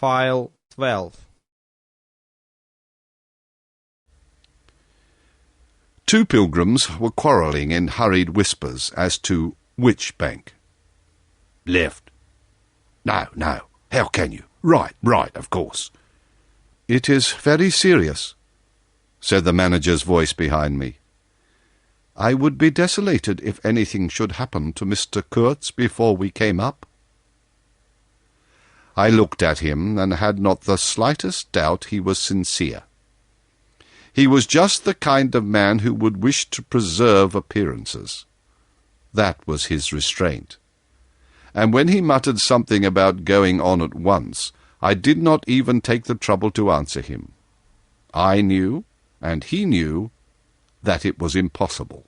File 12. Two pilgrims were quarrelling in hurried whispers as to which bank. Left. No, how can you? Right, of course. It is very serious, said the manager's voice behind me. I would be desolated if anything should happen to Mr. Kurtz before we came up. I looked at him and had not the slightest doubt he was sincere. He was just the kind of man who would wish to preserve appearances. That was his restraint. And when he muttered something about going on at once, I did not even take the trouble to answer him. I knew, and he knew, that it was impossible.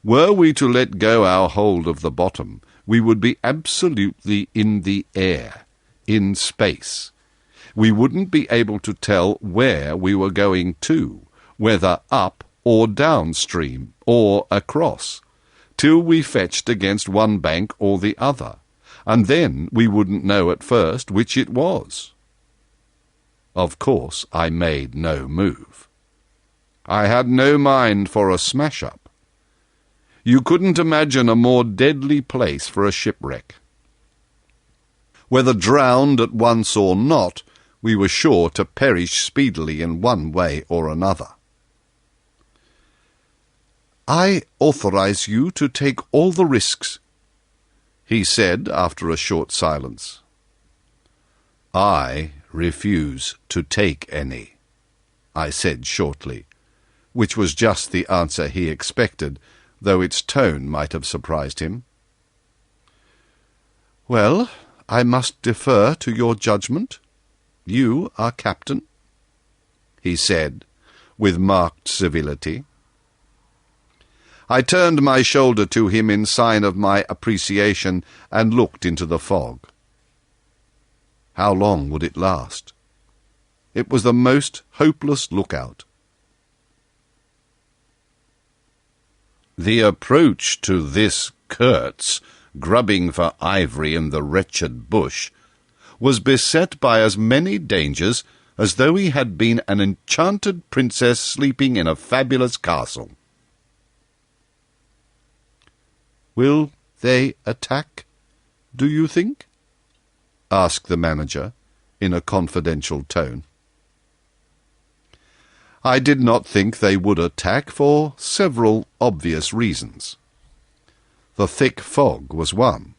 Were we to let go our hold of the bottom, we would be absolutely in the air, in space. We wouldn't be able to tell where we were going to, whether up or downstream or across, till we fetched against one bank or the other, and then we wouldn't know at first which it was. Of course, I made no move. I had no mind for a smash-up. You couldn't imagine a more deadly place for a shipwreck. Whether drowned at once or not, we were sure to perish speedily in one way or another. I authorize you to take all the risks, he said after a short silence. I refuse to take any, I said shortly, which was just the answer he expected, though its tone might have surprised him. Well, I must defer to your judgment. You are captain, he said, with marked civility. I turned my shoulder to him in sign of my appreciation and looked into the fog. How long would it last? It was the most hopeless lookout. The approach to this Kurtz, grubbing for ivory in the wretched bush, was beset by as many dangers as though he had been an enchanted princess sleeping in a fabulous castle. Will they attack, do you think? Asked the manager, in a confidential tone. I did not think they would attack for several obvious reasons. The thick fog was one.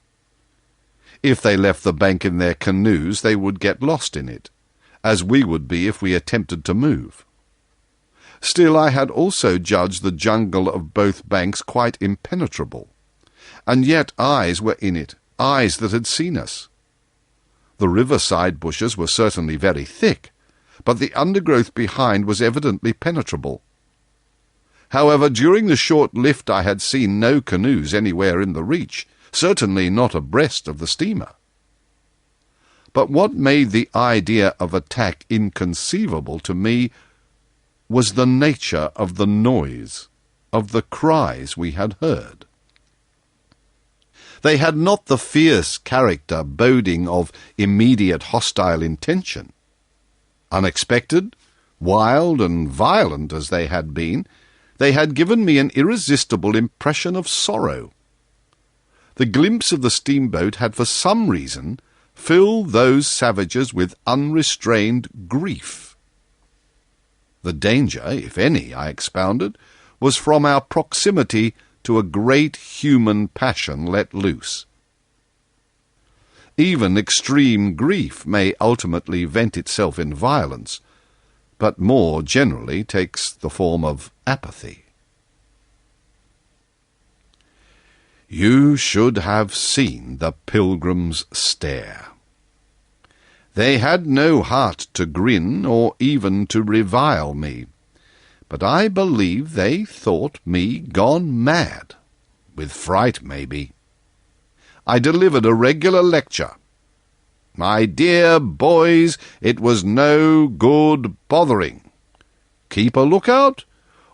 If they left the bank in their canoes, they would get lost in it, as we would be if we attempted to move. Still, I had also judged the jungle of both banks quite impenetrable, and yet eyes were in it, eyes that had seen us. The riverside bushes were certainly very thick, but the undergrowth behind was evidently penetrable. However, during the short lift I had seen no canoes anywhere in the reach, certainly not abreast of the steamer. But what made the idea of attack inconceivable to me was the nature of the noise, of the cries we had heard. They had not the fierce character boding of immediate hostile intention. Unexpected, wild and violent as they had been, they had given me an irresistible impression of sorrow. The glimpse of the steamboat had for some reason filled those savages with unrestrained grief. The danger, if any, I expounded, was from our proximity to a great human passion let loose. Even extreme grief may ultimately vent itself in violence, but more generally takes the form of apathy. You should have seen the pilgrims stare. They had no heart to grin or even to revile me, but I believe they thought me gone mad, with fright maybe. I delivered a regular lecture. My dear boys, it was no good bothering. Keep a lookout?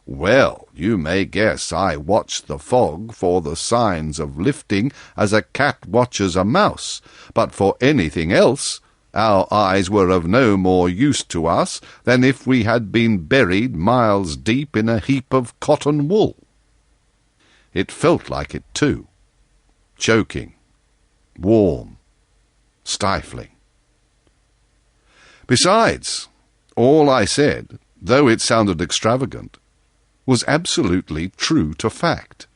Well, you may guess I watched the fog for the signs of lifting as a cat watches a mouse, but for anything else Our eyes were of no more use to us than if we had been buried miles deep in a heap of cotton wool. It felt like it too. Choking, warm, stifling. Besides, all I said, though it sounded extravagant, was absolutely true to fact.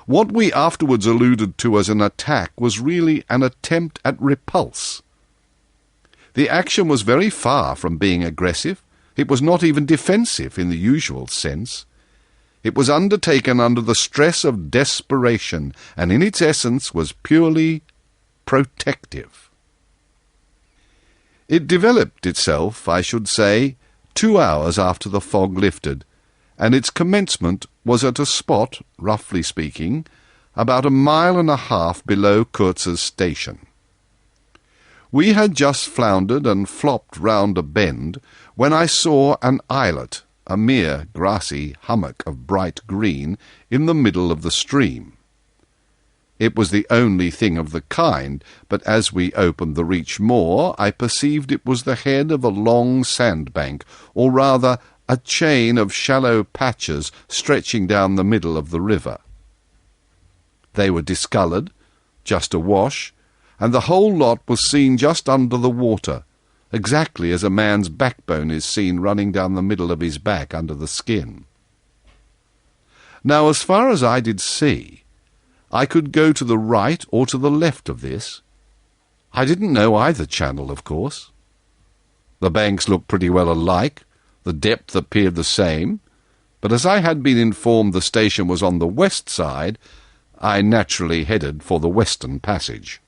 What we afterwards alluded to as an attack was really an attempt at repulse. The action was very far from being aggressive. It was not even defensive in the usual sense. It was undertaken under the stress of desperation, and in its essence was purely protective. It developed itself, I should say, 2 hours after the fog lifted, and its commencement was at a spot, roughly speaking, about 1.5 miles below Kurz's station. We had just floundered and flopped round a bend when I saw an islet, a mere grassy hummock of bright green, in the middle of the stream. It was the only thing of the kind, but as we opened the reach more, I perceived it was the head of a long sandbank, or rather a chain of shallow patches stretching down the middle of the river. They were discoloured, just awash, and the whole lot was seen just under the water, exactly as a man's backbone is seen running down the middle of his back under the skin. Now, as far as I did see, I could go to the right or to the left of this. I didn't know either channel, of course. The banks looked pretty well alike, the depth appeared the same, but as I had been informed the station was on the west side, I naturally headed for the western passage.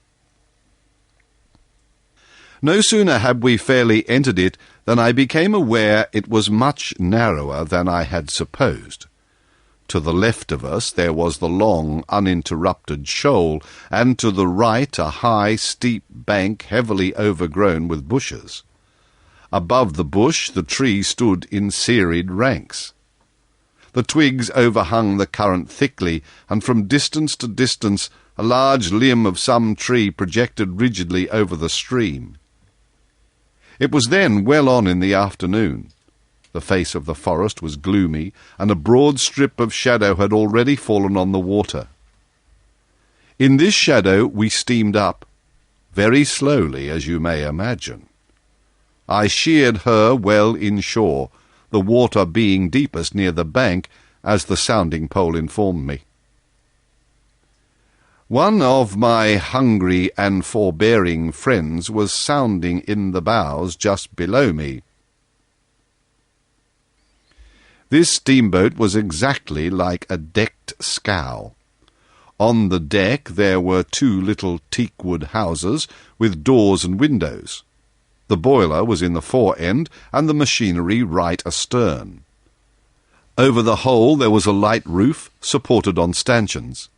No sooner had we fairly entered it than I became aware it was much narrower than I had supposed. To the left of us there was the long, uninterrupted shoal, and to the right a high, steep bank heavily overgrown with bushes. Above the bush the trees stood in serried ranks. The twigs overhung the current thickly, and from distance to distance a large limb of some tree projected rigidly over the stream. It was then well on in the afternoon. The face of the forest was gloomy, and a broad strip of shadow had already fallen on the water. In this shadow we steamed up, very slowly, as you may imagine. I sheered her well inshore, the water being deepest near the bank, as the sounding pole informed me. One of my hungry and forbearing friends was sounding in the bows just below me. This steamboat was exactly like a decked scow. On the deck there were 2 little teakwood houses with doors and windows. The boiler was in the fore end, and the machinery right astern. Over the whole there was a light roof supported on stanchions.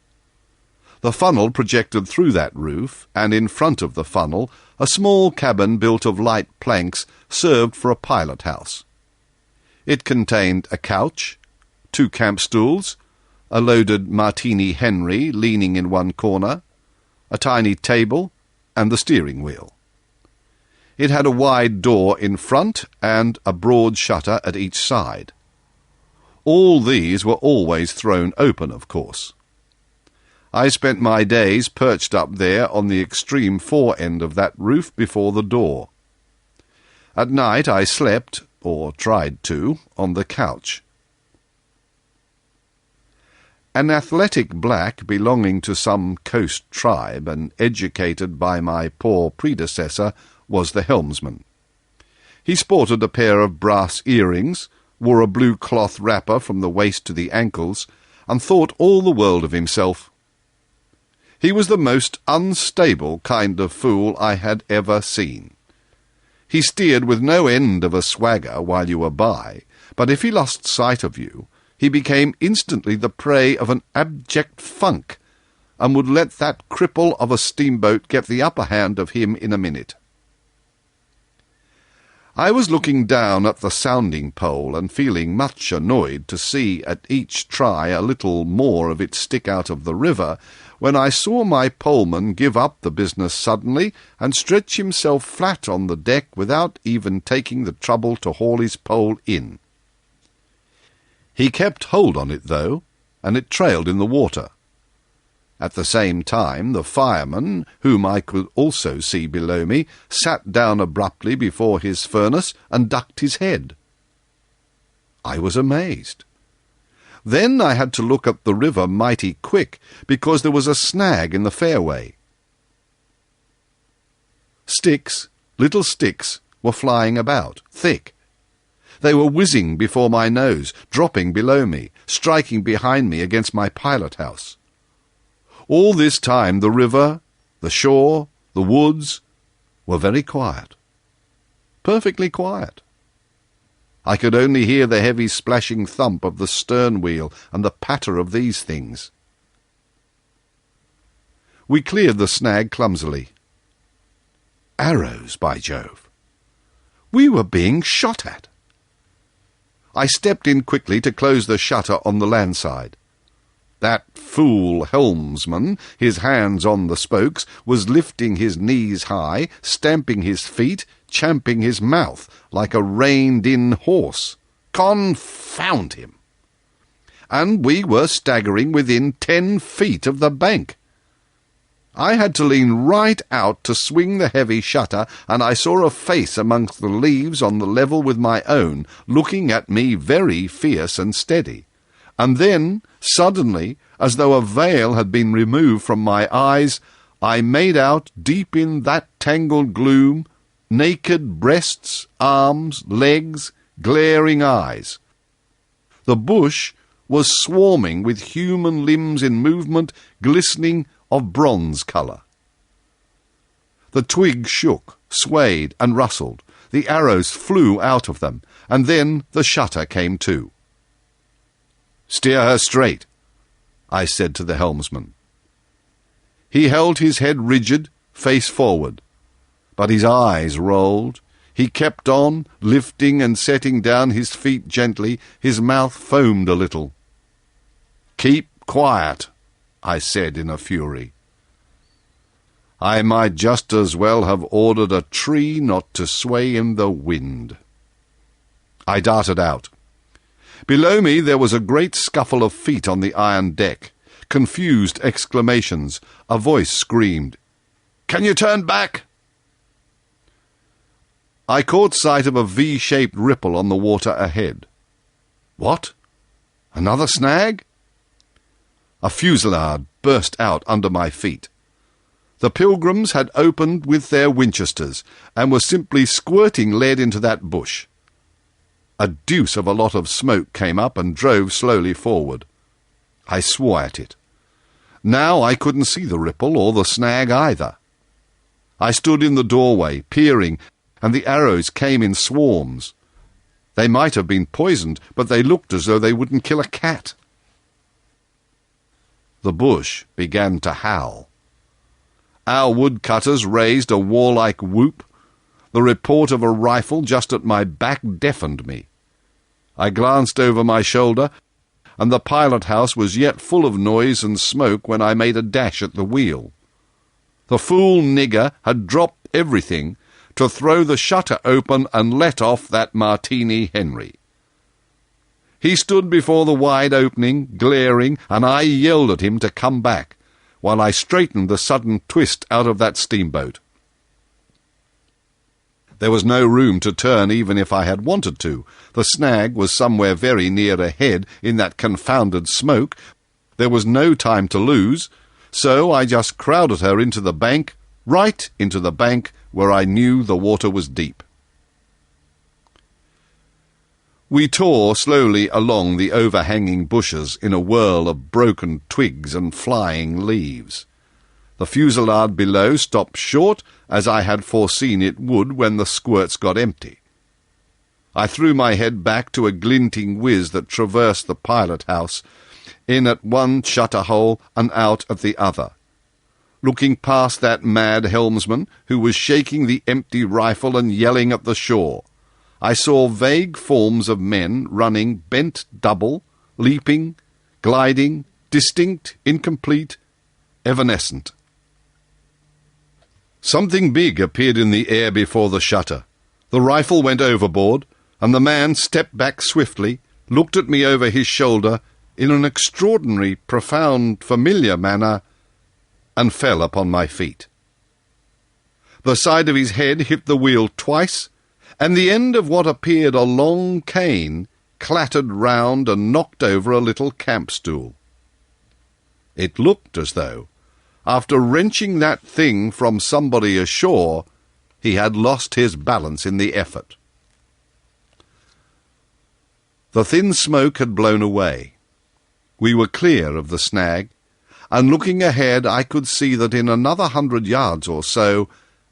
The funnel projected through that roof, and in front of the funnel a small cabin built of light planks served for a pilot house. It contained a couch, 2 camp stools, a loaded Martini Henry leaning in one corner, a tiny table, and the steering wheel. It had a wide door in front and a broad shutter at each side. All these were always thrown open, of course. I spent my days perched up there on the extreme fore end of that roof before the door. At night I slept, or tried to, on the couch. An athletic black belonging to some coast tribe and educated by my poor predecessor was the helmsman. He sported a pair of brass earrings, wore a blue cloth wrapper from the waist to the ankles, and thought all the world of himself. He was the most unstable kind of fool I had ever seen. He steered with no end of a swagger while you were by, but if he lost sight of you, he became instantly the prey of an abject funk, and would let that cripple of a steamboat get the upper hand of him in a minute. I was looking down at the sounding pole and feeling much annoyed to see at each try a little more of it stick out of the river, when I saw my poleman give up the business suddenly and stretch himself flat on the deck without even taking the trouble to haul his pole in. He kept hold on it, though, and it trailed in the water. At the same time, the fireman, whom I could also see below me, sat down abruptly before his furnace and ducked his head. I was amazed. Then I had to look up the river mighty quick, because there was a snag in the fairway. Sticks, little sticks, were flying about, thick. They were whizzing before my nose, dropping below me, striking behind me against my pilot-house. All this time the river, the shore, the woods were very quiet. Perfectly quiet. I could only hear the heavy splashing thump of the stern wheel and the patter of these things. We cleared the snag clumsily. Arrows, by Jove! We were being shot at. I stepped in quickly to close the shutter on the land side. That fool helmsman, his hands on the spokes, was lifting his knees high, stamping his feet, champing his mouth like a reined-in horse. Confound him! And we were staggering within 10 feet of the bank. I had to lean right out to swing the heavy shutter, and I saw a face amongst the leaves on the level with my own, looking at me very fierce and steady. And then, suddenly, as though a veil had been removed from my eyes, I made out, deep in that tangled gloom, naked breasts, arms, legs, glaring eyes. The bush was swarming with human limbs in movement, glistening of bronze colour. The twigs shook, swayed, and rustled. The arrows flew out of them, and then the shutter came to. "Steer her straight," I said to the helmsman. He held his head rigid, face forward, but his eyes rolled. He kept on, lifting and setting down his feet gently. His mouth foamed a little. "Keep quiet," I said in a fury. I might just as well have ordered a tree not to sway in the wind. I darted out. Below me there was a great scuffle of feet on the iron deck, confused exclamations. A voice screamed, "Can you turn back?" I caught sight of a V-shaped ripple on the water ahead. What? Another snag? A fusillade burst out under my feet. The Pilgrims had opened with their Winchesters, and were simply squirting lead into that bush. A deuce of a lot of smoke came up and drove slowly forward. I swore at it. Now I couldn't see the ripple or the snag either. I stood in the doorway, peering, and the arrows came in swarms. They might have been poisoned, but they looked as though they wouldn't kill a cat. The bush began to howl. Our woodcutters raised a warlike whoop. The report of a rifle just at my back deafened me. I glanced over my shoulder, and the pilot-house was yet full of noise and smoke when I made a dash at the wheel. The fool nigger had dropped everything to throw the shutter open and let off that Martini Henry. He stood before the wide opening, glaring, and I yelled at him to come back, while I straightened the sudden twist out of that steamboat. There was no room to turn even if I had wanted to. The snag was somewhere very near ahead in that confounded smoke. There was no time to lose, so I just crowded her into the bank, right into the bank where I knew the water was deep. We tore slowly along the overhanging bushes in a whirl of broken twigs and flying leaves. The fusillade below stopped short, as I had foreseen it would when the squirts got empty. I threw my head back to a glinting whiz that traversed the pilot-house, in at one shutter-hole and out at the other. Looking past that mad helmsman, who was shaking the empty rifle and yelling at the shore, I saw vague forms of men running bent double, leaping, gliding, distinct, incomplete, evanescent. Something big appeared in the air before the shutter. The rifle went overboard, and the man stepped back swiftly, looked at me over his shoulder in an extraordinary, profound, familiar manner, and fell upon my feet. The side of his head hit the wheel twice, and the end of what appeared a long cane clattered round and knocked over a little camp stool. It looked as though, after wrenching that thing from somebody ashore, he had lost his balance in the effort. The thin smoke had blown away. We were clear of the snag, and looking ahead I could see that in another 100 yards or so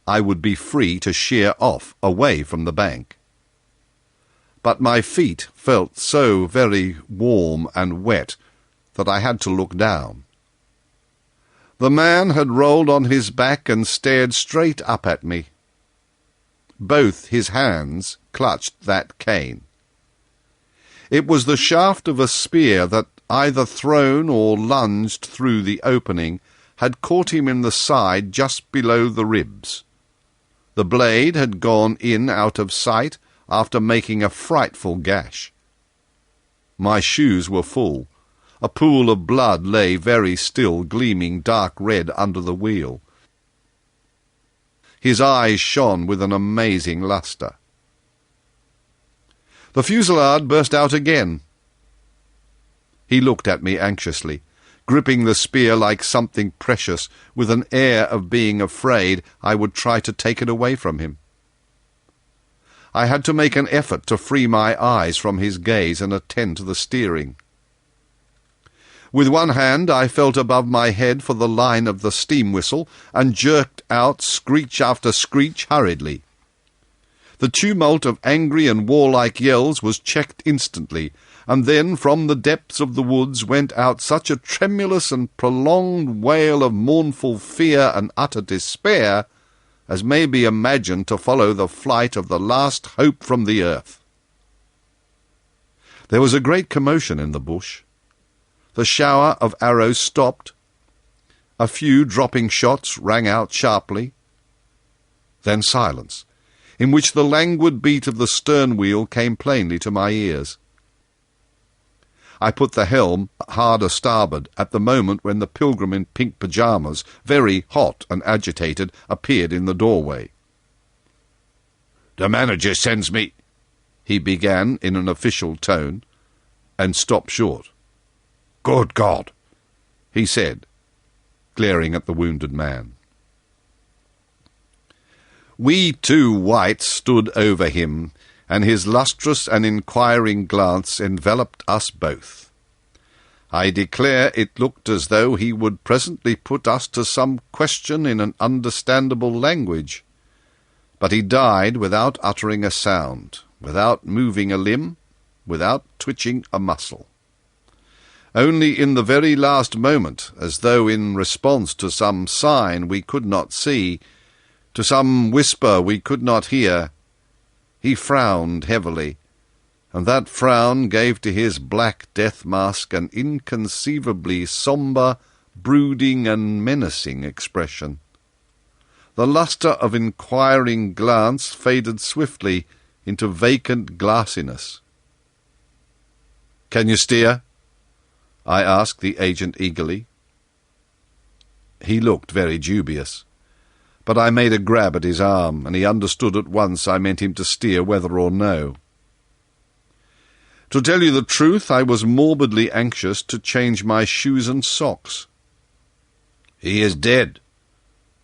I would be free to sheer off away from the bank. But my feet felt so very warm and wet that I had to look down. The man had rolled on his back and stared straight up at me. Both his hands clutched that cane. It was the shaft of a spear that, either thrown or lunged through the opening, had caught him in the side just below the ribs. The blade had gone in out of sight after making a frightful gash. My shoes were full. A pool of blood lay very still, gleaming dark red under the wheel. His eyes shone with an amazing lustre. The fusillade burst out again. He looked at me anxiously, gripping the spear like something precious, with an air of being afraid I would try to take it away from him. I had to make an effort to free my eyes from his gaze and attend to the steering. With one hand I felt above my head for the line of the steam whistle and jerked out screech after screech hurriedly. The tumult of angry and warlike yells was checked instantly, and then from the depths of the woods went out such a tremulous and prolonged wail of mournful fear and utter despair as may be imagined to follow the flight of the last hope from the earth. There was a great commotion in the bush. The shower of arrows stopped. A few dropping shots rang out sharply. Then silence, in which the languid beat of the stern wheel came plainly to my ears. I put the helm hard a starboard at the moment when the pilgrim in pink pyjamas, very hot and agitated, appeared in the doorway. "The manager sends me," he began in an official tone, and stopped short. "Good God!" he said, glaring at the wounded man. We two whites stood over him, and his lustrous and inquiring glance enveloped us both. I declare it looked as though he would presently put us to some question in an understandable language. But he died without uttering a sound, without moving a limb, without twitching a muscle. Only in the very last moment, as though in response to some sign we could not see, to some whisper we could not hear, he frowned heavily, and that frown gave to his black death mask an inconceivably sombre, brooding and menacing expression. The lustre of inquiring glance faded swiftly into vacant glassiness. "Can you steer?" I asked the agent eagerly. He looked very dubious, but I made a grab at his arm, and he understood at once I meant him to steer whether or no. To tell you the truth, I was morbidly anxious to change my shoes and socks. "He is dead,"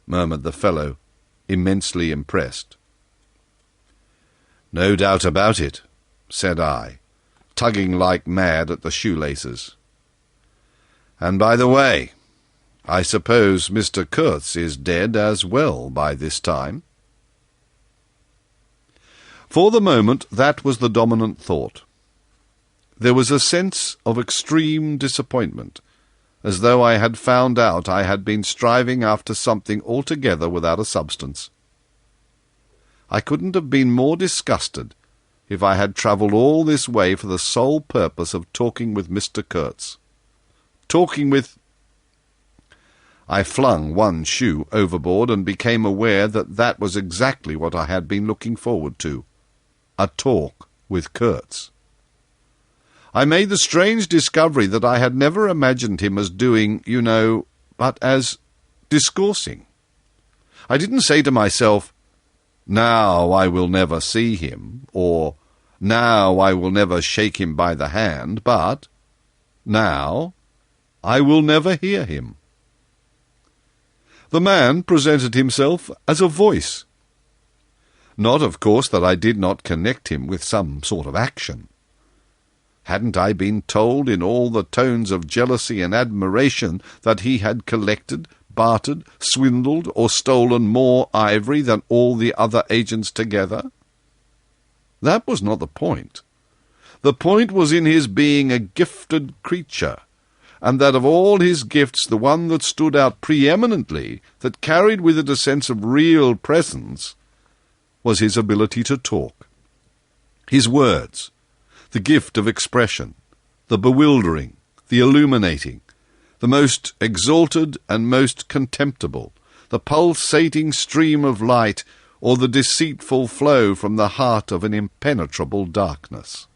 murmured the fellow, immensely impressed. "No doubt about it," said I, tugging like mad at the shoelaces. "And by the way, I suppose Mr. Kurtz is dead as well by this time?" For the moment that was the dominant thought. There was a sense of extreme disappointment, as though I had found out I had been striving after something altogether without a substance. I couldn't have been more disgusted if I had travelled all this way for the sole purpose of talking with Mr. Kurtz. Talking with... I flung one shoe overboard and became aware that that was exactly what I had been looking forward to, a talk with Kurtz. I made the strange discovery that I had never imagined him as doing, but as discoursing. I didn't say to myself, "Now I will never see him," or "Now I will never shake him by the hand," but "Now I will never hear him." The man presented himself as a voice. Not, of course, that I did not connect him with some sort of action. Hadn't I been told in all the tones of jealousy and admiration that he had collected, bartered, swindled, or stolen more ivory than all the other agents together? That was not the point. The point was in his being a gifted creature, and that of all his gifts the one that stood out preeminently, that carried with it a sense of real presence, was his ability to talk. His words, the gift of expression, the bewildering, the illuminating, the most exalted and most contemptible, the pulsating stream of light, or the deceitful flow from the heart of an impenetrable darkness.